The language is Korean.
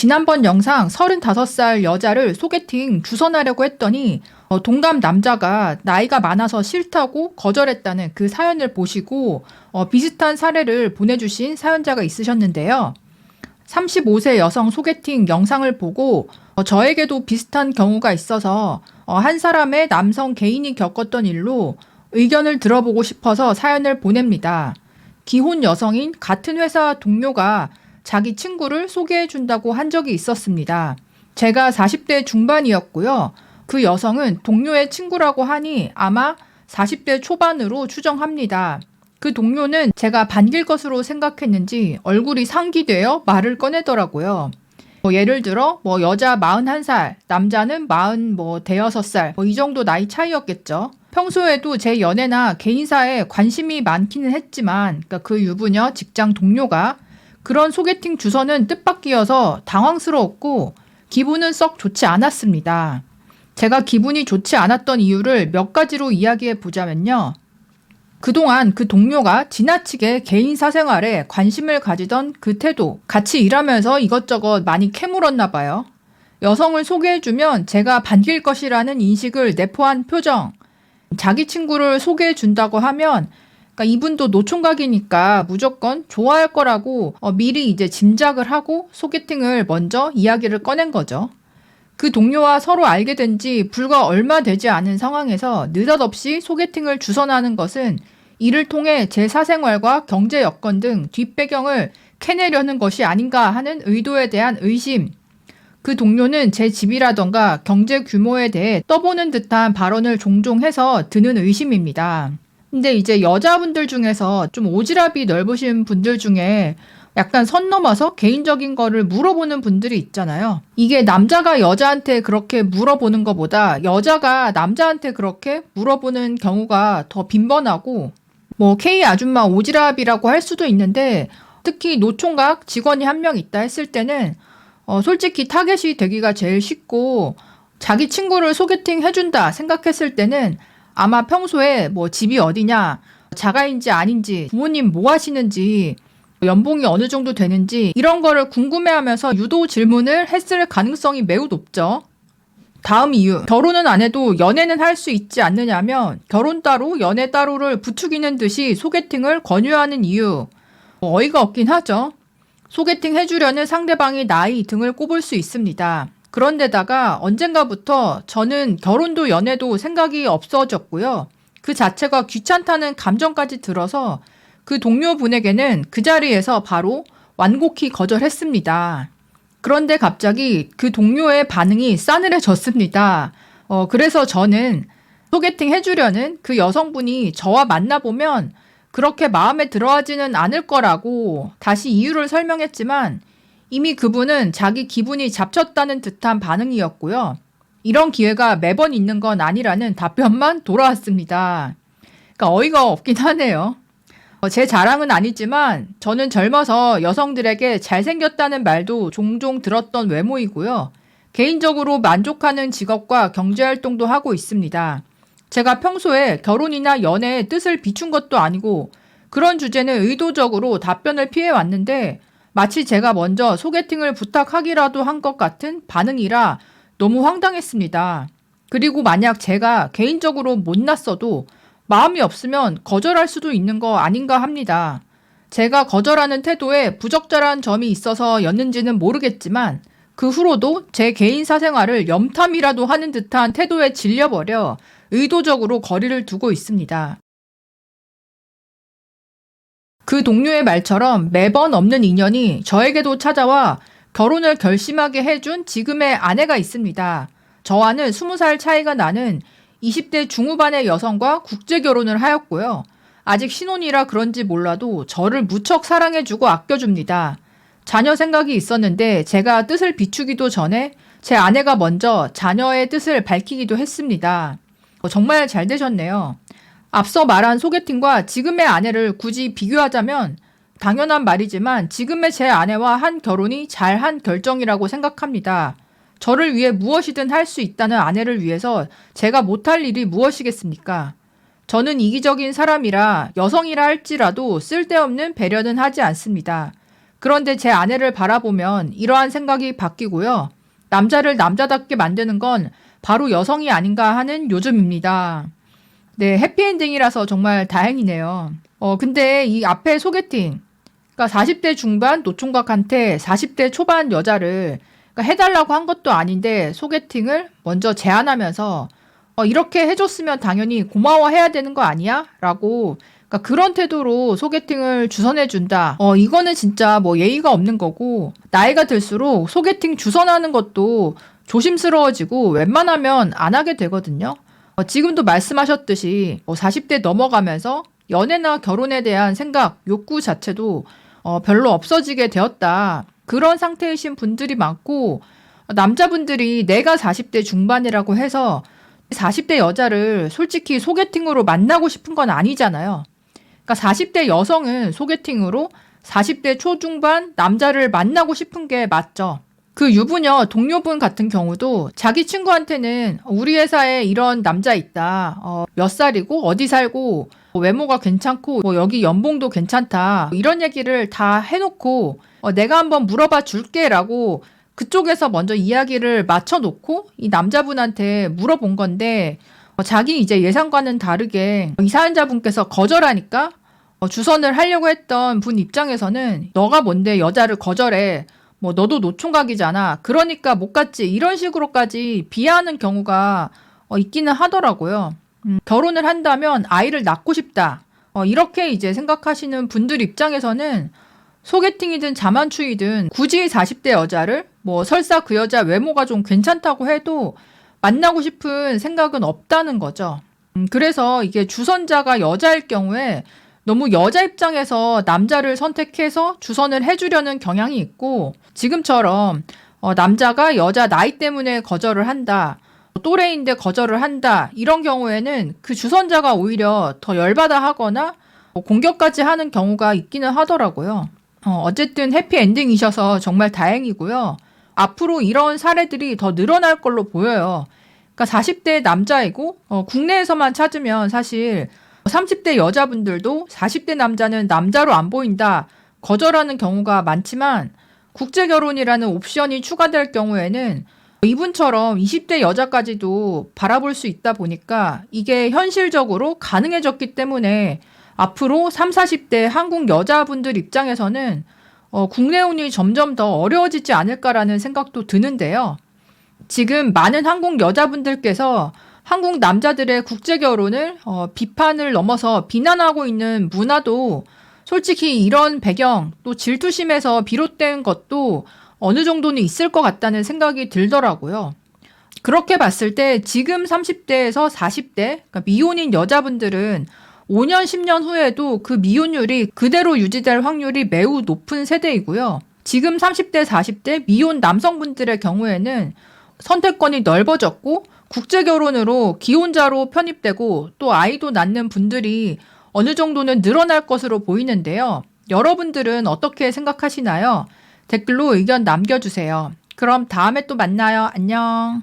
지난번 영상 35살 여자를 소개팅 주선하려고 했더니 동갑 남자가 나이가 많아서 싫다고 거절했다는 그 사연을 보시고 비슷한 사례를 보내주신 사연자가 있으셨는데요. 35세 여성 소개팅 영상을 보고 저에게도 비슷한 경우가 있어서 한 사람의 남성 개인이 겪었던 일로 의견을 들어보고 싶어서 사연을 보냅니다. 기혼 여성인 같은 회사 동료가 자기 친구를 소개해준다고 한 적이 있었습니다. 제가 40대 중반이었고요. 그 여성은 동료의 친구라고 하니 아마 40대 초반으로 추정합니다. 그 동료는 제가 반길 것으로 생각했는지 얼굴이 상기되어 말을 꺼내더라고요. 예를 들어 여자 41살, 남자는 46살 이 정도 나이 차이였겠죠. 평소에도 제 연애나 개인사에 관심이 많기는 했지만 그 유부녀 직장 동료가 그런 소개팅 주선은 뜻밖이어서 당황스러웠고 기분은 썩 좋지 않았습니다. 제가 기분이 좋지 않았던 이유를 몇 가지로 이야기해 보자면요. 그동안 그 동료가 지나치게 개인 사생활에 관심을 가지던 그 태도, 같이 일하면서 이것저것 많이 캐물었나 봐요. 여성을 소개해주면 제가 반길 것이라는 인식을 내포한 표정, 자기 친구를 소개해준다고 하면 이분도 노총각이니까 무조건 좋아할 거라고 미리 이제 짐작을 하고 소개팅을 먼저 이야기를 꺼낸 거죠. 그 동료와 서로 알게 된 지 불과 얼마 되지 않은 상황에서 느닷없이 소개팅을 주선하는 것은 이를 통해 제 사생활과 경제 여건 등 뒷배경을 캐내려는 것이 아닌가 하는 의도에 대한 의심. 그 동료는 제 집이라던가 경제 규모에 대해 떠보는 듯한 발언을 종종 해서 드는 의심입니다. 근데 이제 여자분들 중에서 좀 오지랖이 넓으신 분들 중에 약간 선 넘어서 개인적인 거를 물어보는 분들이 있잖아요. 이게 남자가 여자한테 그렇게 물어보는 것보다 여자가 남자한테 그렇게 물어보는 경우가 더 빈번하고 K 아줌마 오지랖이라고 할 수도 있는데 특히 노총각 직원이 한 명 있다 했을 때는 솔직히 타겟이 되기가 제일 쉽고 자기 친구를 소개팅 해준다 생각했을 때는 아마 평소에 집이 어디냐, 자가인지 아닌지, 부모님 뭐 하시는지, 연봉이 어느 정도 되는지 이런 거를 궁금해하면서 유도 질문을 했을 가능성이 매우 높죠. 다음 이유, 결혼은 안 해도 연애는 할 수 있지 않느냐면 결혼 따로, 연애 따로를 부추기는 듯이 소개팅을 권유하는 이유, 어이가 없긴 하죠. 소개팅 해주려는 상대방의 나이 등을 꼽을 수 있습니다. 그런데다가 언젠가부터 저는 결혼도 연애도 생각이 없어졌고요. 그 자체가 귀찮다는 감정까지 들어서 그 동료분에게는 그 자리에서 바로 완곡히 거절했습니다. 그런데 갑자기 그 동료의 반응이 싸늘해졌습니다. 그래서 저는 소개팅 해주려는 그 여성분이 저와 만나보면 그렇게 마음에 들어하지는 않을 거라고 다시 이유를 설명했지만 이미 그분은 자기 기분이 잡쳤다는 듯한 반응이었고요. 이런 기회가 매번 있는 건 아니라는 답변만 돌아왔습니다. 어이가 없긴 하네요. 제 자랑은 아니지만 저는 젊어서 여성들에게 잘생겼다는 말도 종종 들었던 외모이고요. 개인적으로 만족하는 직업과 경제활동도 하고 있습니다. 제가 평소에 결혼이나 연애의 뜻을 비춘 것도 아니고 그런 주제는 의도적으로 답변을 피해왔는데 마치 제가 먼저 소개팅을 부탁하기라도 한 것 같은 반응이라 너무 황당했습니다. 그리고 만약 제가 개인적으로 못났어도 마음이 없으면 거절할 수도 있는 거 아닌가 합니다. 제가 거절하는 태도에 부적절한 점이 있어서였는지는 모르겠지만 그 후로도 제 개인 사생활을 염탐이라도 하는 듯한 태도에 질려버려 의도적으로 거리를 두고 있습니다. 그 동료의 말처럼 매번 없는 인연이 저에게도 찾아와 결혼을 결심하게 해준 지금의 아내가 있습니다. 저와는 20살 차이가 나는 20대 중후반의 여성과 국제 결혼을 하였고요. 아직 신혼이라 그런지 몰라도 저를 무척 사랑해주고 아껴줍니다. 자녀 생각이 있었는데 제가 뜻을 비추기도 전에 제 아내가 먼저 자녀의 뜻을 밝히기도 했습니다. 정말 잘 되셨네요. 앞서 말한 소개팅과 지금의 아내를 굳이 비교하자면 당연한 말이지만 지금의 제 아내와 한 결혼이 잘한 결정이라고 생각합니다. 저를 위해 무엇이든 할 수 있다는 아내를 위해서 제가 못할 일이 무엇이겠습니까? 저는 이기적인 사람이라 여성이라 할지라도 쓸데없는 배려는 하지 않습니다. 그런데 제 아내를 바라보면 이러한 생각이 바뀌고요. 남자를 남자답게 만드는 건 바로 여성이 아닌가 하는 요즘입니다. 네, 해피엔딩이라서 정말 다행이네요. 근데 이 앞에 소개팅, 그러니까 40대 중반 노총각한테 40대 초반 여자를 그러니까 해달라고 한 것도 아닌데 소개팅을 먼저 제안하면서 이렇게 해줬으면 당연히 고마워해야 되는 거 아니야? 라고 그러니까 그런 태도로 소개팅을 주선해준다. 이거는 진짜 뭐 예의가 없는 거고 나이가 들수록 소개팅 주선하는 것도 조심스러워지고 웬만하면 안 하게 되거든요. 지금도 말씀하셨듯이 40대 넘어가면서 연애나 결혼에 대한 생각, 욕구 자체도 별로 없어지게 되었다. 그런 상태이신 분들이 많고 남자분들이 내가 40대 중반이라고 해서 40대 여자를 솔직히 소개팅으로 만나고 싶은 건 아니잖아요. 그러니까 40대 여성은 소개팅으로 40대 초중반 남자를 만나고 싶은 게 맞죠. 그 유부녀 동료분 같은 경우도 자기 친구한테는 우리 회사에 이런 남자 있다. 몇 살이고 어디 살고 외모가 괜찮고 뭐 여기 연봉도 괜찮다. 이런 얘기를 다 해놓고 내가 한번 물어봐 줄게라고 그쪽에서 먼저 이야기를 맞춰놓고 이 남자분한테 물어본 건데 자기 이제 예상과는 다르게 이 사연자분께서 거절하니까 주선을 하려고 했던 분 입장에서는 너가 뭔데 여자를 거절해. 뭐 너도 노총각이잖아. 그러니까 못 갔지. 이런 식으로까지 비하하는 경우가 있기는 하더라고요. 결혼을 한다면 아이를 낳고 싶다. 이렇게 이제 생각하시는 분들 입장에서는 소개팅이든 자만추이든 굳이 40대 여자를 뭐 설사 그 여자 외모가 좀 괜찮다고 해도 만나고 싶은 생각은 없다는 거죠. 그래서 이게 주선자가 여자일 경우에 너무 여자 입장에서 남자를 선택해서 주선을 해주려는 경향이 있고 지금처럼 남자가 여자 나이 때문에 거절을 한다. 또래인데 거절을 한다. 이런 경우에는 그 주선자가 오히려 더 열받아 하거나 공격까지 하는 경우가 있기는 하더라고요. 어쨌든 해피엔딩이셔서 정말 다행이고요. 앞으로 이런 사례들이 더 늘어날 걸로 보여요. 그러니까 40대 남자이고 국내에서만 찾으면 사실 30대 여자분들도 40대 남자는 남자로 안 보인다. 거절하는 경우가 많지만 국제결혼이라는 옵션이 추가될 경우에는 이분처럼 20대 여자까지도 바라볼 수 있다 보니까 이게 현실적으로 가능해졌기 때문에 앞으로 30, 40대 한국 여자분들 입장에서는 국내혼이 점점 더 어려워지지 않을까라는 생각도 드는데요. 지금 많은 한국 여자분들께서 한국 남자들의 국제결혼을 비판을 넘어서 비난하고 있는 문화도 솔직히 이런 배경 또 질투심에서 비롯된 것도 어느 정도는 있을 것 같다는 생각이 들더라고요. 그렇게 봤을 때 지금 30대에서 40대 그러니까 미혼인 여자분들은 5년, 10년 후에도 그 미혼율이 그대로 유지될 확률이 매우 높은 세대이고요. 지금 30대, 40대 미혼 남성분들의 경우에는 선택권이 넓어졌고 국제결혼으로 기혼자로 편입되고 또 아이도 낳는 분들이 어느 정도는 늘어날 것으로 보이는데요. 여러분들은 어떻게 생각하시나요? 댓글로 의견 남겨주세요. 그럼 다음에 또 만나요. 안녕.